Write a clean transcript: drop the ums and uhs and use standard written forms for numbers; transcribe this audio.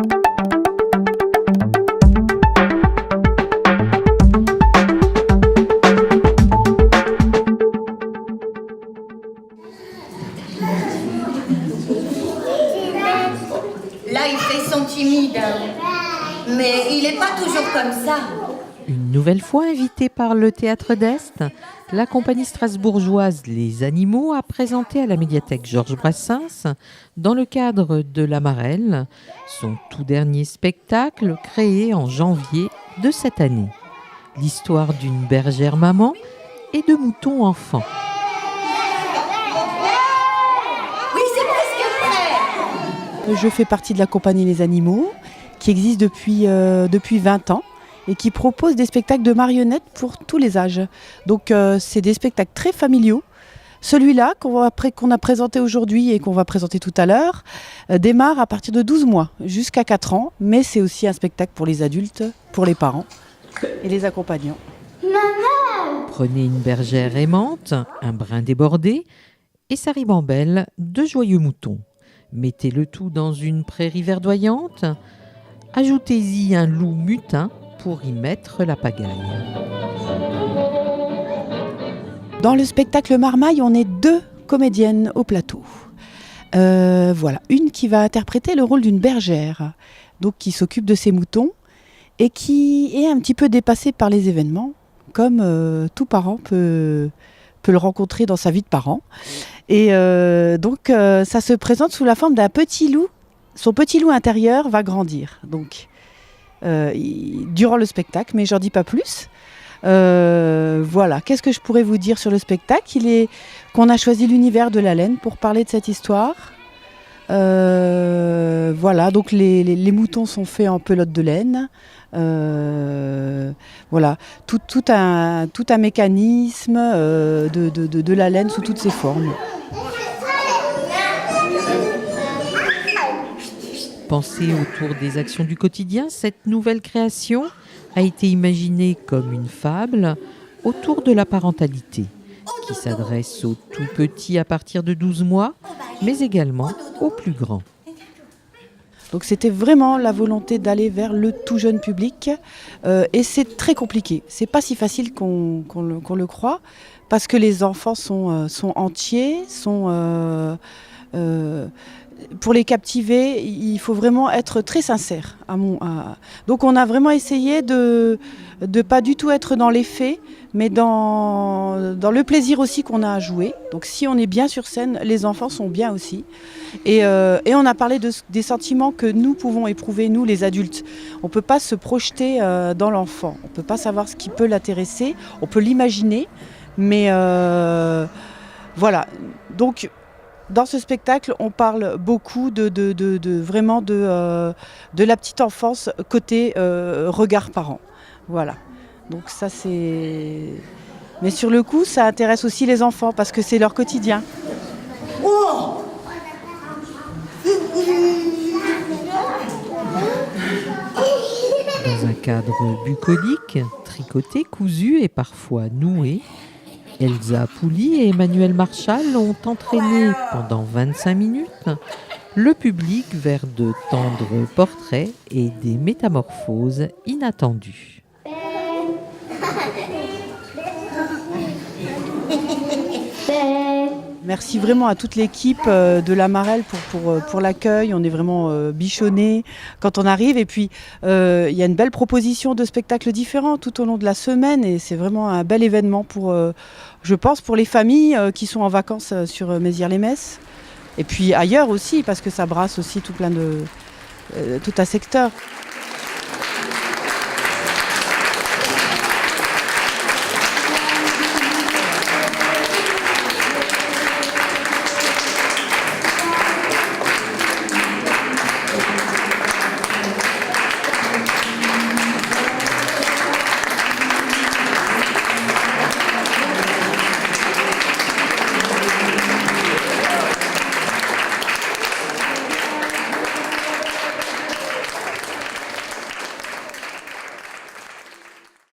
Là, il fait son timide, mais il n'est pas toujours comme ça. Une nouvelle fois invitée par le Théâtre d'Est, la compagnie strasbourgeoise Les Animaux a présenté à la médiathèque Georges Brassens, dans le cadre de La Marelle, son tout dernier spectacle créé en janvier de cette année. L'histoire d'une bergère maman et de moutons enfants. Oui, c'est presque prêt. Je fais partie de la compagnie Les Animaux, qui existe depuis 20 ans et qui propose des spectacles de marionnettes pour tous les âges. Donc c'est des spectacles très familiaux. Celui-là qu'on a présenté aujourd'hui et qu'on va présenter tout à l'heure démarre à partir de 12 mois jusqu'à 4 ans, mais c'est aussi un spectacle pour les adultes, pour les parents et les accompagnants. Prenez une bergère aimante, un brin débordé et sa ribambelle de joyeux moutons. Mettez le tout dans une prairie verdoyante. Ajoutez-y un loup mutin pour y mettre la pagaille. Dans le spectacle Marmaille, on est 2 comédiennes au plateau. Voilà, une qui va interpréter le rôle d'une bergère, donc qui s'occupe de ses moutons et qui est un petit peu dépassée par les événements, comme tout parent peut le rencontrer dans sa vie de parent. Et donc ça se présente sous la forme d'un petit loup. Son petit loup intérieur va grandir, donc durant le spectacle, mais j'en dis pas plus. Voilà, qu'est-ce que je pourrais vous dire sur le spectacle? Qu'on a choisi l'univers de la laine pour parler de cette histoire. Voilà, donc les moutons sont faits en pelote de laine. Voilà, tout un mécanisme de la laine sous toutes ses formes. Pensée autour des actions du quotidien, cette nouvelle création a été imaginée comme une fable autour de la parentalité, qui s'adresse aux tout petits à partir de 12 mois, mais également aux plus grands. Donc c'était vraiment la volonté d'aller vers le tout jeune public et c'est très compliqué. C'est pas si facile qu'on le croit parce que les enfants sont entiers, pour les captiver, il faut vraiment être très sincère. Donc on a vraiment essayé de pas du tout être dans les faits, mais dans le plaisir aussi qu'on a à jouer. Donc si on est bien sur scène, les enfants sont bien aussi. Et on a parlé des sentiments que nous pouvons éprouver, nous les adultes. On ne peut pas se projeter dans l'enfant, on ne peut pas savoir ce qui peut l'intéresser, on peut l'imaginer, mais voilà. Donc dans ce spectacle, on parle beaucoup vraiment de la petite enfance côté regard parent. Voilà. Donc ça c'est. Mais sur le coup, ça intéresse aussi les enfants parce que c'est leur quotidien. Dans un cadre bucolique, tricoté, cousu et parfois noué, Elsa Pouli et Emmanuel Marchal ont entraîné pendant 25 minutes le public vers de tendres portraits et des métamorphoses inattendues. Merci vraiment à toute l'équipe de La Marelle pour l'accueil. On est vraiment bichonnés quand on arrive. Et puis, il y a une belle proposition de spectacles différents tout au long de la semaine. Et c'est vraiment un bel événement je pense, pour les familles qui sont en vacances sur Mézières-les-Messes. Et puis ailleurs aussi, parce que ça brasse aussi tout un secteur.